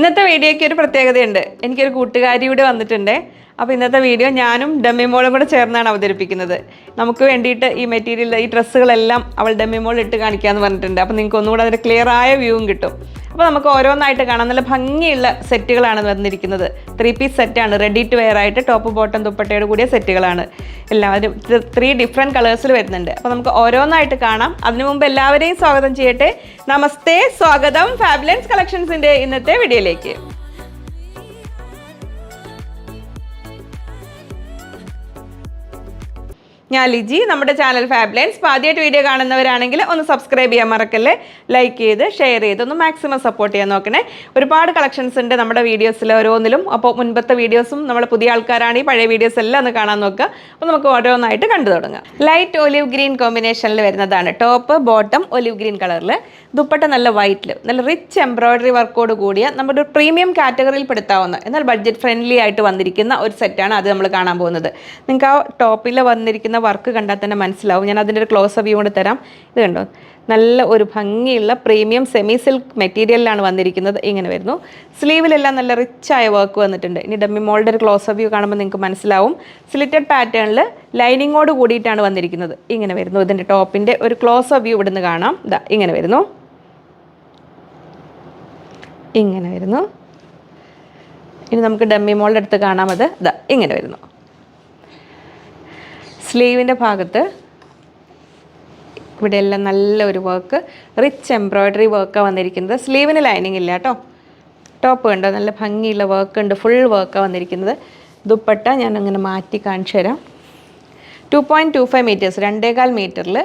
ഇന്നത്തെ വീഡിയോയ്ക്ക് ഒരു പ്രത്യേകതയുണ്ട്. എനിക്കൊരു കൂട്ടുകാരി കൂടെ വന്നിട്ടുണ്ട്. അപ്പോൾ ഇന്നത്തെ വീഡിയോ ഞാനും ഡമ്മിമോളും കൂടെ ചേർന്നാണ് അവതരിപ്പിക്കുന്നത്. നമുക്ക് വേണ്ടിയിട്ട് ഈ മെറ്റീരിയൽ, ഈ ഡ്രസ്സുകളെല്ലാം അവൾ ഡമ്മിമോൾ ഇട്ട് കാണിക്കാമെന്ന് പറഞ്ഞിട്ടുണ്ട്. അപ്പോൾ നിങ്ങൾക്ക് ഒന്നുകൂടെ അതിൻ്റെ ക്ലിയർ ആയ വ്യൂവും കിട്ടും. അപ്പോൾ നമുക്ക് ഓരോന്നായിട്ട് കാണാം. നല്ല ഭംഗിയുള്ള സെറ്റുകളാണ് വന്നിരിക്കുന്നത്. 3 പീസ് സെറ്റാണ്, റെഡി ടു വെയർ ആയിട്ട് ടോപ്പ് ബോട്ടം ദുപ്പട്ടയോട് കൂടിയ സെറ്റുകളാണ്. എല്ലാവരും 3 ഡിഫറെൻറ്റ് കളേഴ്സിൽ വരുന്നുണ്ട്. അപ്പോൾ നമുക്ക് ഓരോന്നായിട്ട് കാണാം. അതിനു മുമ്പ് എല്ലാവരെയും സ്വാഗതം ചെയ്യട്ടെ. നമസ്തേ, സ്വാഗതം ഫാബുലൻസ് കളക്ഷൻസിൻ്റെ ഇന്നത്തെ വീഡിയോയിലേക്ക്. ഞാൻ ലിജി. നമ്മുടെ ചാനൽ ഫാബുലൻസ്. ആദ്യമായിട്ട് വീഡിയോ കാണുന്നവരാണെങ്കിൽ ഒന്ന് സബ്സ്ക്രൈബ് ചെയ്യാൻ മറക്കല്ലേ. ലൈക്ക് ചെയ്ത് ഷെയർ ചെയ്ത് ഒന്ന് മാക്സിമം സപ്പോർട്ട് ചെയ്യാൻ നോക്കണേ. ഒരുപാട് കളക്ഷൻസ് ഉണ്ട് നമ്മുടെ വീഡിയോസിൽ ഓരോന്നിലും. അപ്പോൾ മുൻപത്തെ വീഡിയോസും നമ്മുടെ പുതിയ ആൾക്കാരാണ് ഈ പഴയ വീഡിയോസ് എല്ലാം ഒന്ന് കാണാൻ നോക്കുക. അപ്പോൾ നമുക്ക് ഓരോന്നായിട്ട് കണ്ടു തുടങ്ങാം. ലൈറ്റ് ഒലിവ് ഗ്രീൻ കോമ്പിനേഷനിൽ വരുന്നതാണ്. ടോപ്പ് ബോട്ടം ഒലിവ് ഗ്രീൻ കളറിൽ, ദുപ്പട്ട നല്ല വൈറ്റിൽ, നല്ല റിച്ച് എംബ്രോയിഡറി വർക്കോട് കൂടിയ നമ്മുടെ ഒരു പ്രീമിയം കാറ്റഗറിയിൽ പെടുത്താവുന്ന എന്നാൽ ബഡ്ജറ്റ് ഫ്രണ്ട്ലി ആയിട്ട് വന്നിരിക്കുന്ന ഒരു സെറ്റാണ് അത് നമ്മൾ കാണാൻ പോകുന്നത്. നിങ്ങൾക്ക് ആ ടോപ്പിൽ വന്നിരിക്കുന്ന വർക്ക് കണ്ടാൽ തന്നെ മനസ്സിലാവും. ഞാൻ അതിൻ്റെ ഒരു ക്ലോസ് വ്യൂ കൊണ്ട് തരാം. ഇത് കണ്ടോ, നല്ല ഒരു ഭംഗിയുള്ള പ്രീമിയം സെമി സിൽക്ക് മെറ്റീരിയലിലാണ് വന്നിരിക്കുന്നത്. ഇങ്ങനെ വരുന്നു. സ്ലീവിലെല്ലാം നല്ല റിച്ചായ വർക്ക് വന്നിട്ടുണ്ട്. ഇനി ഡമ്മി മോളുടെ ഒരു ക്ലോസ് വ്യൂ കാണുമ്പോൾ നിങ്ങൾക്ക് മനസ്സിലാവും. സ്ലിറ്റഡ് പാറ്റേണിൽ ലൈനിങ്ങോട് കൂടിയിട്ടാണ് വന്നിരിക്കുന്നത്. ഇങ്ങനെ വരുന്നു. ഇതിൻ്റെ ടോപ്പിൻ്റെ ഒരു ക്ലോസ് വ്യൂ ഇവിടുന്ന് കാണാം. ഇതാ ഇങ്ങനെ വരുന്നു. ഇങ്ങനെ വരുന്നു. ഇനി നമുക്ക് ഡമ്മി മോളുടെ അടുത്ത് കാണാം. അത് ഇതാ ഇങ്ങനെ വരുന്നു. സ്ലീവിൻ്റെ ഭാഗത്ത് ഇവിടെയെല്ലാം നല്ലൊരു വർക്ക്, റിച്ച് എംബ്രോയ്ഡറി വർക്കാണ് വന്നിരിക്കുന്നത്. സ്ലീവിന് ലൈനിങ് ഇല്ല കേട്ടോ. ടോപ്പ് കണ്ടോ, നല്ല ഭംഗിയുള്ള വർക്ക് ഉണ്ട്. ഫുൾ വർക്കാണ് വന്നിരിക്കുന്നത്. ദുപ്പട്ട ഞാൻ അങ്ങനെ മാറ്റി കാണിച്ചു തരാം. 2.25 മീറ്റേഴ്സ്, 2.25 മീറ്ററിൽ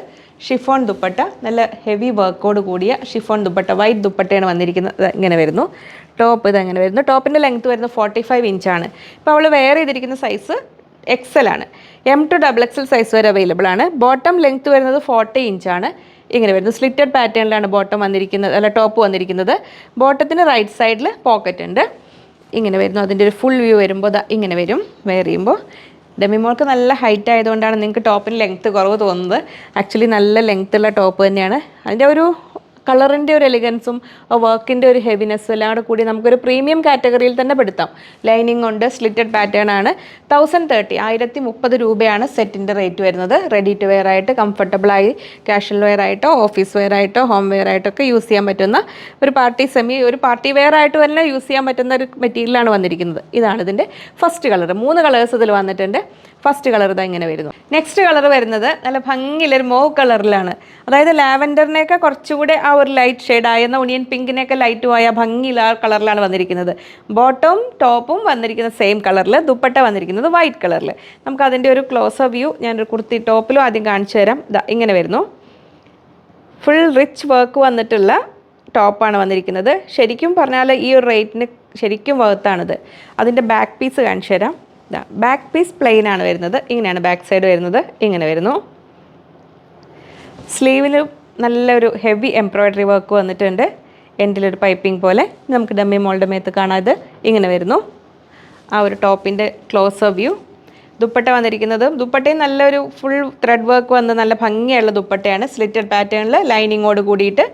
ഷിഫോൺ ദുപ്പട്ട, നല്ല ഹെവി വർക്കോട് കൂടിയ ഷിഫോൺ ദുപ്പട്ട, വൈറ്റ് ദുപ്പട്ടയാണ് വന്നിരിക്കുന്നത്. ഇങ്ങനെ വരുന്നു. ടോപ്പ് ഇതങ്ങനെ വരുന്നു. ടോപ്പിൻ്റെ ലെങ്ത്ത് വരുന്നത് 45 ഇഞ്ചാണ്. ഇപ്പോൾ അവൾ വെയർ ചെയ്തിരിക്കുന്ന സൈസ് XL ആണ്. M to XXL സൈസ് വരെ അവൈലബിൾ ആണ്. ബോട്ടം ലെങ്ത്ത് വരുന്നത് 40 ഇഞ്ചാണ്. ഇങ്ങനെ വരുന്നു. സ്ലിറ്റഡ് പാറ്റേണിലാണ് ബോട്ടം വന്നിരിക്കുന്നത്, അല്ല ടോപ്പ് വന്നിരിക്കുന്നത്. ബോട്ടത്തിന് റൈറ്റ് സൈഡിൽ പോക്കറ്റ് ഉണ്ട്. ഇങ്ങനെ വരുന്നു. അതിൻ്റെ ഒരു ഫുൾ വ്യൂ വരുമ്പോൾ ഇങ്ങനെ വരും. വെയർ ചെയ്യുമ്പോൾ ഡെമിമോൾക്ക് നല്ല ഹൈറ്റ് ആയതുകൊണ്ടാണ് നിങ്ങൾക്ക് ടോപ്പിന് ലെങ്ത്ത് കുറവ് തോന്നുന്നത്. ആക്ച്വലി നല്ല ലെങ്ത്തുള്ള ടോപ്പ് തന്നെയാണ്. അതിൻ്റെ ഒരു കളറിൻ്റെ ഒരു എലിഗൻസും വർക്കിൻ്റെ ഒരു ഹെവിനെസ്സും എല്ലാം കൂടെ കൂടി നമുക്കൊരു പ്രീമിയം കാറ്റഗറിയിൽ തന്നെ പെടുത്താം. ലൈനിങ് ഉണ്ട്, സ്ലിറ്റഡ് പാറ്റേൺ ആണ്. 1030 രൂപയാണ് സെറ്റിൻ്റെ റേറ്റ് വരുന്നത്. റെഡി ടു വെയർ ആയിട്ട് കംഫർട്ടബിളായി കാഷ്വൽ വെയർ ആയിട്ടോ ഓഫീസ് വെയർ ആയിട്ടോ ഹോം വെയർ ആയിട്ടൊക്കെ യൂസ് ചെയ്യാൻ പറ്റുന്ന ഒരു പാർട്ടി വെയർ ആയിട്ട് തന്നെ യൂസ് ചെയ്യാൻ പറ്റുന്ന ഒരു മെറ്റീരിയലാണ് വന്നിരിക്കുന്നത്. ഇതാണ് ഇതിൻ്റെ ഫസ്റ്റ് കളർ. 3 കളേഴ്സ് ഇതിൽ വന്നിട്ടുണ്ട്. ഫസ്റ്റ് കളർ ഇതാ ഇങ്ങനെ വരുന്നു. നെക്സ്റ്റ് കളർ വരുന്നത് നല്ല ഭംഗിയുള്ളൊരു മോവ് കളറിലാണ്. അതായത് ലാവൻഡറിനെയൊക്കെ കുറച്ചുകൂടെ ആ ഒരു ലൈറ്റ് ഷെയ്ഡായ ഒണിയൻ പിങ്കിനെയൊക്കെ ലൈറ്റുമായ ഭംഗിയുള്ള ആ കളറിലാണ് വന്നിരിക്കുന്നത്. ബോട്ടവും ടോപ്പും വന്നിരിക്കുന്ന സെയിം കളറിൽ, ദുപ്പട്ട വന്നിരിക്കുന്നത് വൈറ്റ് കളറിൽ. നമുക്ക് അതിൻ്റെ ഒരു ക്ലോസ് വ്യൂ ഞാനൊരു കുർത്തി ടോപ്പിലും ആദ്യം കാണിച്ചു തരാം. ഇതാ ഇങ്ങനെ വരുന്നു. ഫുൾ റിച്ച് വർക്ക് വന്നിട്ടുള്ള ടോപ്പാണ് വന്നിരിക്കുന്നത്. ശരിക്കും പറഞ്ഞാൽ ഈ ഒരു റേറ്റിന് ശരിക്കും വർത്താണിത്. അതിൻ്റെ ബാക്ക് പീസ് കാണിച്ചു തരാം. ബാക്ക് പീസ് പ്ലെയിൻ ആണ് വരുന്നത്. ഇങ്ങനെയാണ് ബാക്ക് സൈഡ് വരുന്നത്. ഇങ്ങനെ വരുന്നു. സ്ലീവിൽ നല്ലൊരു ഹെവി എംബ്രോയ്ഡറി വർക്ക് വന്നിട്ടുണ്ട്. എൻഡിലൊരു പൈപ്പിംഗ് പോലെ. നമുക്ക് ഡമ്മി മോളുടെ മേത്ത് കാണാം. ഇത് ഇങ്ങനെ വരുന്നു. ആ ഒരു ടോപ്പിൻ്റെ ക്ലോസ് വ്യൂ. ദുപ്പട്ട വന്നിരിക്കുന്നത്, ദുപ്പട്ടയും നല്ലൊരു ഫുൾ ത്രെഡ് വർക്ക് വന്ന് നല്ല ഭംഗിയുള്ള ദുപ്പട്ടയാണ്. സ്ലിറ്റഡ് പാറ്റേണിൽ ലൈനിങ്ങോട് കൂടിയിട്ട്.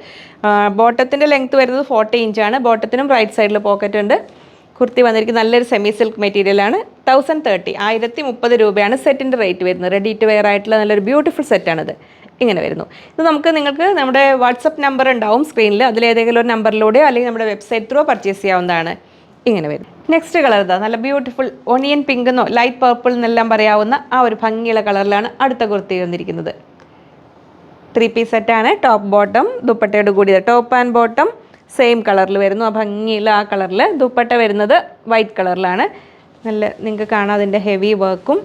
ബോട്ടത്തിൻ്റെ ലെങ്ത്ത് വരുന്നത് 40 ഇഞ്ചാണ്. ബോട്ടത്തിനും റൈറ്റ് സൈഡിൽ പോക്കറ്റ് ഉണ്ട്. കുർത്തി വന്നിരിക്കുന്നത് നല്ലൊരു സെമി സിൽക്ക് മെറ്റീരിയലാണ്. 1030 രൂപയാണ് സെറ്റിൻ്റെ റേറ്റ് വരുന്നത്. റെഡി ടു വെയർ ആയിട്ടുള്ള നല്ലൊരു ബ്യൂട്ടിഫുൾ സെറ്റാണിത്. ഇങ്ങനെ വരുന്നു. ഇത് നിങ്ങൾക്ക് നമ്മുടെ വാട്സപ്പ് നമ്പർ ഉണ്ടാവും സ്ക്രീനിൽ. അതിലേതെങ്കിലും ഒരു നമ്പറിലൂടെയോ അല്ലെങ്കിൽ നമ്മുടെ വെബ്സൈറ്റ് ത്രൂ പർച്ചേസ് ചെയ്യാവുന്നതാണ്. ഇങ്ങനെ വരും. നെക്സ്റ്റ് കളർ ഇതാ നല്ല ബ്യൂട്ടിഫുൾ ഒണിയൻ പിങ്ക് എന്നോ ലൈറ്റ് പർപ്പിൾ എന്നെല്ലാം പറയാവുന്ന ആ ഒരു ഭംഗിയുള്ള കളറിലാണ് അടുത്ത കുർത്തി വന്നിരിക്കുന്നത്. 3 പീസ് സെറ്റാണ്. ടോപ്പ് ബോട്ടം ദുപ്പട്ടയോട് കൂടിയത്. ടോപ്പ് ആൻഡ് ബോട്ടം സെയിം കളറിൽ വരുന്നു. ആ ഭംഗിയുള്ള ആ കളറിൽ. ദുപ്പട്ട വരുന്നത് വൈറ്റ് കളറിലാണ്. നല്ല നിങ്ങൾക്ക് കാണാം അതിൻ്റെ ഹെവി വർക്കും.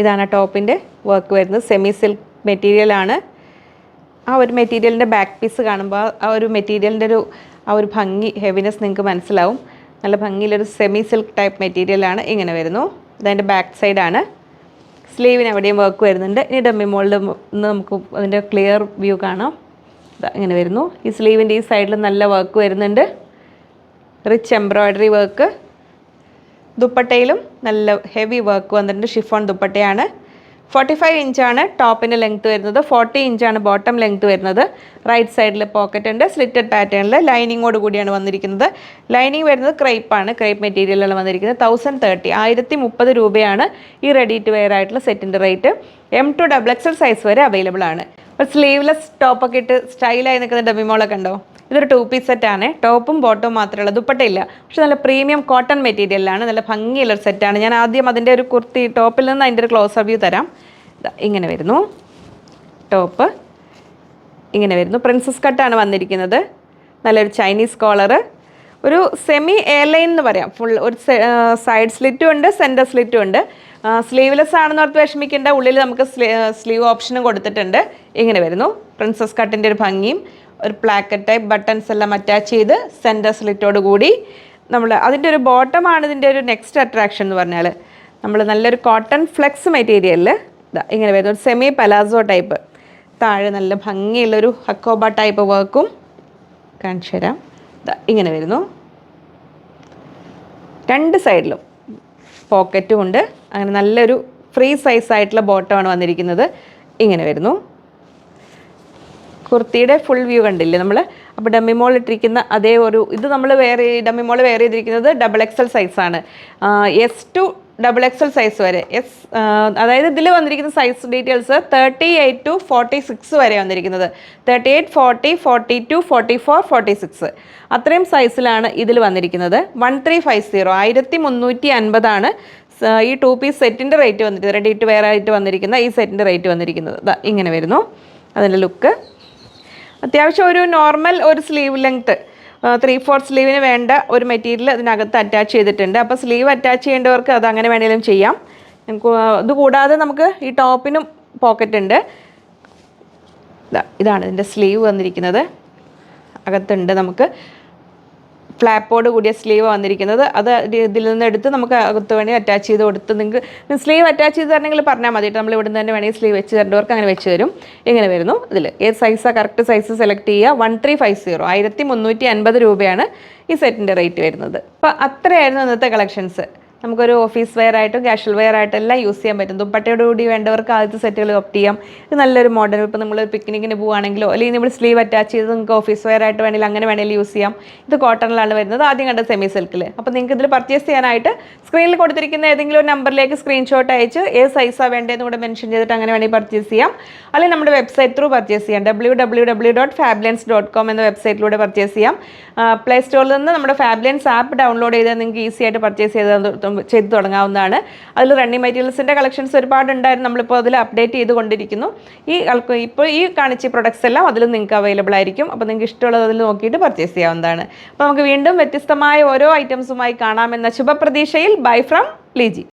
ഇതാണ് ടോപ്പിൻ്റെ വർക്ക് വരുന്നത്. സെമി സിൽക്ക് മെറ്റീരിയലാണ്. ആ ഒരു മെറ്റീരിയലിൻ്റെ ബാക്ക് പീസ് കാണുമ്പോൾ ആ ഒരു മെറ്റീരിയലിൻ്റെ ആ ഒരു ഭംഗി, ഹെവിനെസ് നിങ്ങൾക്ക് മനസ്സിലാവും. നല്ല ഭംഗിയിലൊരു സെമി സിൽക്ക് ടൈപ്പ് മെറ്റീരിയലാണ്. ഇങ്ങനെ വരുന്നു. ഇതതിൻ്റെ ബാക്ക് സൈഡാണ്. സ്ലീവിന് എവിടെയും വർക്ക് വരുന്നുണ്ട്. ഇനി ഡമ്മി മോളിൽ നമുക്ക് അതിൻ്റെ ക്ലിയർ വ്യൂ കാണാം. ഇങ്ങനെ വരുന്നു. ഈ സ്ലീവിൻ്റെ ഈ സൈഡിൽ നല്ല വർക്ക് വരുന്നുണ്ട്. Rich embroidery work. ദുപ്പട്ടയിലും നല്ല ഹെവി വർക്ക് വന്നിട്ടുണ്ട്. ഷിഫോൺ ദുപ്പട്ടയാണ്. 45 ഇഞ്ചാണ് ടോപ്പിൻ്റെ ലെങ്ത് വരുന്നത്, 40 ഇഞ്ചാണ് ബോട്ടം ലെങ്ത് വരുന്നത്. റൈറ്റ് സൈഡിൽ പോക്കറ്റ് ഉണ്ട്, സ്ലിറ്റഡ് പാറ്റേണിൽ ലൈനിങ്ങോട് കൂടിയാണ് വന്നിരിക്കുന്നത്. ലൈനിങ് വരുന്നത് ക്രേപ്പാണ്, ക്രേപ്പ് മെറ്റീരിയലാണ് വന്നിരിക്കുന്നത്. 1030 രൂപയാണ് ഈ റെഡി ടു വെയർ ആയിട്ടുള്ള സെറ്റിൻ്റെ rate. M to XXL size വരെ അവൈലബിൾ ആണ്. അപ്പോൾ സ്ലീവ്ലെസ് ടോപ്പൊക്കെ ഇട്ട് സ്റ്റൈലായി നിൽക്കുന്ന ഡെമിമോളൊക്കെ ഉണ്ടോ? ഇതൊരു 2 പീസ് സെറ്റാണ്, ടോപ്പും ബോട്ടവും മാത്രമേ ഉള്ളൂ, ദുപ്പട്ടയില്ല. പക്ഷെ നല്ല പ്രീമിയം കോട്ടൺ മെറ്റീരിയലാണ്, നല്ല ഭംഗിയുള്ളൊരു സെറ്റാണ്. ഞാൻ ആദ്യം അതിൻ്റെ ഒരു കുർത്തി ടോപ്പിൽ നിന്ന് അതിൻ്റെ ഒരു ക്ലോസ് റിവ്യൂ തരാം. ഇങ്ങനെ വരുന്നു ടോപ്പ്, ഇങ്ങനെ വരുന്നു. പ്രിൻസസ് കട്ടാണ് വന്നിരിക്കുന്നത്. നല്ലൊരു ചൈനീസ് കോളറ്, ഒരു സെമി എയർലൈൻ എന്ന് പറയാം. ഫുൾ ഒരു സൈഡ് സ്ലിറ്റും ഉണ്ട്, സെൻറ്റർ സ്ലിറ്റും ഉണ്ട്. സ്ലീവ്ലെസ് ആണെന്ന് ഓർത്ത് വിഷമിക്കേണ്ട, ഉള്ളിൽ നമുക്ക് സ്ലീവ് ഓപ്ഷനും കൊടുത്തിട്ടുണ്ട്. ഇങ്ങനെ വരുന്നു പ്രിൻസസ് കട്ടിൻ്റെ ഒരു ഭംഗിയും. ഒരു പ്ലാക്കറ്റ് ടൈപ്പ് ബട്ടൺസ് എല്ലാം അറ്റാച്ച് ചെയ്ത് സെൻറ്റർ സ്ലിറ്റോട് കൂടി നമ്മൾ അതിൻ്റെ ഒരു ബോട്ടമാണ് ഇതിൻ്റെ ഒരു നെക്സ്റ്റ് അട്രാക്ഷൻ എന്ന് പറഞ്ഞാൽ. നമ്മൾ നല്ലൊരു കോട്ടൺ ഫ്ലെക്സ് മെറ്റീരിയലിൽ ഇങ്ങനെ വരുന്നു, ഒരു സെമി പലാസോ ടൈപ്പ്. താഴെ നല്ല ഭംഗിയുള്ളൊരു ഹക്കോബ ടൈപ്പ് വർക്കും കാണിച്ചു തരാം. ഇങ്ങനെ വരുന്നു, രണ്ട് സൈഡിലും പോക്കറ്റും ഉണ്ട്. അങ്ങനെ നല്ലൊരു ഫ്രീ സൈസ് ആയിട്ടുള്ള ബോട്ടമാണ് വന്നിരിക്കുന്നത്. ഇങ്ങനെ വരുന്നു. കുർത്തിയുടെ ഫുൾ വ്യൂ കണ്ടില്ലേ നമ്മൾ? അപ്പോൾ ഡമ്മിമോൾ ഇട്ടിരിക്കുന്ന അതേ ഒരു ഇത് നമ്മൾ ഡമ്മിമോൾ വെയർ ചെയ്തിരിക്കുന്നത് XXL സൈസാണ്. S to XXL സൈസ് വരെ. അതായത് ഇതിൽ വന്നിരിക്കുന്ന സൈസ് ഡീറ്റെയിൽസ് 38 to 46 വരെ വന്നിരിക്കുന്നത്. 38, 40, 42, 44, 46 അത്രയും സൈസിലാണ് ഇതിൽ വന്നിരിക്കുന്നത്. 1350 1350 ഈ 2 പീസ് സെറ്റിൻ്റെ റേറ്റ് വന്നിട്ട് റെഡി ടു വെയർ ആയിട്ട് വന്നിരിക്കുന്ന ഈ സെറ്റിൻ്റെ റേറ്റ് വന്നിരിക്കുന്നത്. ഇങ്ങനെ വരുന്നു അതിൻ്റെ ലുക്ക്. അത്യാവശ്യം ഒരു നോർമൽ ഒരു സ്ലീവ് ലെങ്ത്ത് 3/4 സ്ലീവിന് വേണ്ട ഒരു മെറ്റീരിയൽ അതിനകത്ത് അറ്റാച്ച് ചെയ്തിട്ടുണ്ട്. അപ്പോൾ സ്ലീവ് അറ്റാച്ച് ചെയ്യേണ്ടവർക്ക് അത് അങ്ങനെ വേണമെങ്കിലും ചെയ്യാം. ഇത് കൂടാതെ നമുക്ക് ഈ ടോപ്പിനും പോക്കറ്റ് ഉണ്ട്. ഇതാണ് ഇതിൻ്റെ സ്ലീവ് വന്നിരിക്കുന്നത്. അകത്തുണ്ട് നമുക്ക് ഫ്ലാപ്പോട് കൂടിയ സ്ലീവ് വന്നിരിക്കുന്നത്. അത് ഇതിൽ നിന്ന് എടുത്ത് നമുക്ക് അകത്ത് വേണമെങ്കിൽ അറ്റാച്ച് ചെയ്ത് കൊടുത്ത് നിങ്ങൾക്ക് സ്ലീവ് അറ്റാച്ച് ചെയ്ത് തരണമെങ്കിൽ പറഞ്ഞാൽ മതി. നമ്മൾ ഇവിടെ നിന്ന് തന്നെ വേണമെങ്കിൽ സ്ലീവ് വെച്ച് തരേണ്ടവർക്ക് അങ്ങനെ വെച്ച് തരും. ഇങ്ങനെ വരുന്നു. ഇതിൽ ഏത് സൈസാണ് കറക്റ്റ് സൈസ് സെലക്ട് ചെയ്യുക. 1350 1350 രൂപയാണ് ഈ സെറ്റിൻ്റെ റേറ്റ് വരുന്നത്. അപ്പോൾ അത്രയായിരുന്നു ഇന്നത്തെ കളക്ഷൻസ്. നമുക്കൊരു ഓഫീസ് വെയർ ആയിട്ടും കാഷ്വൽ വെയർ ആയിട്ടും എല്ലാം യൂസ് ചെയ്യാൻ പറ്റും. ദുപ്പട്ടയോട് കൂടി വേണ്ടവർക്ക് ആദ്യത്തെ സെറ്റുകൾ ഓപ്റ്റ് ചെയ്യാം. ഇത് നല്ലൊരു മോഡൽ. ഇപ്പോൾ നമ്മൾ പിക്നിക്കിന് പോകുകയാണെങ്കിലോ അല്ലെങ്കിൽ നമ്മൾ സ്ലീവ് അറ്റാച്ച് ചെയ്ത് നിങ്ങൾക്ക് ഓഫീസ് വെയർ ആയിട്ട് വേണമെങ്കിൽ അങ്ങനെ വേണമെങ്കിൽ യൂസ് ചെയ്യാം. ഇത് കോട്ടണിലാണ് വരുന്നത്, ആദ്യം കണ്ട സെമി സിൽക്കിൽ. അപ്പോൾ നിങ്ങൾക്ക് ഇതിൽ പർച്ചേസ് ചെയ്യാനായിട്ട് സ്ക്രീനിൽ കൊടുത്തിരിക്കുന്ന ഏതെങ്കിലും ഒരു നമ്പറിലേക്ക് സ്ക്രീൻഷോട്ട് അയച്ച് ഏത് സൈസാണ് വേണ്ടതെന്ന് കൂടെ മെൻഷൻ ചെയ്തിട്ട് അങ്ങനെ വേണമെങ്കിൽ പർച്ചേസ് ചെയ്യാം. അല്ലെങ്കിൽ നമ്മുടെ വെബ്സൈറ്റ് ത്രൂ പർച്ചേസ് ചെയ്യാം. www.fablens.com എന്ന വെബ്സൈറ്റിലൂടെ പർച്ചേസ് ചെയ്യാം. പ്ലേ സ്റ്റോറിൽ നിന്ന് നമ്മുടെ ഫാബ്ലൻസ് ആപ്പ് ഡൗൺലോഡ് ചെയ്താൽ നിങ്ങൾക്ക് ഈസി ആയിട്ട് പർച്ചേസ് ചെയ്ത് തുടങ്ങാവുന്നതാണ്. അതിൽ റണ്ണിങ് മെറ്റീരിയൽസിൻ്റെ കളക്ഷൻസ് ഒരുപാടുണ്ടായിരുന്നു. നമ്മളിപ്പോൾ അതിൽ അപ്ഡേറ്റ് ചെയ്തുകൊണ്ടിരിക്കുന്നു. ഇപ്പോൾ ഈ കാണിച്ച പ്രൊഡക്ട്സ് എല്ലാം അതിൽ നിങ്ങൾക്ക് അവൈലബിൾ ആയിരിക്കും. അപ്പോൾ നിങ്ങൾക്ക് ഇഷ്ടമുള്ളത് അതിൽ നോക്കിയിട്ട് പർച്ചേസ് ചെയ്യാവുന്നതാണ്. അപ്പോൾ നമുക്ക് വീണ്ടും വ്യത്യസ്തമായ ഓരോ ഐറ്റംസുമായി കാണാമെന്ന ശുഭപ്രതീക്ഷയിൽ ബൈ ഫ്രം ലീജി.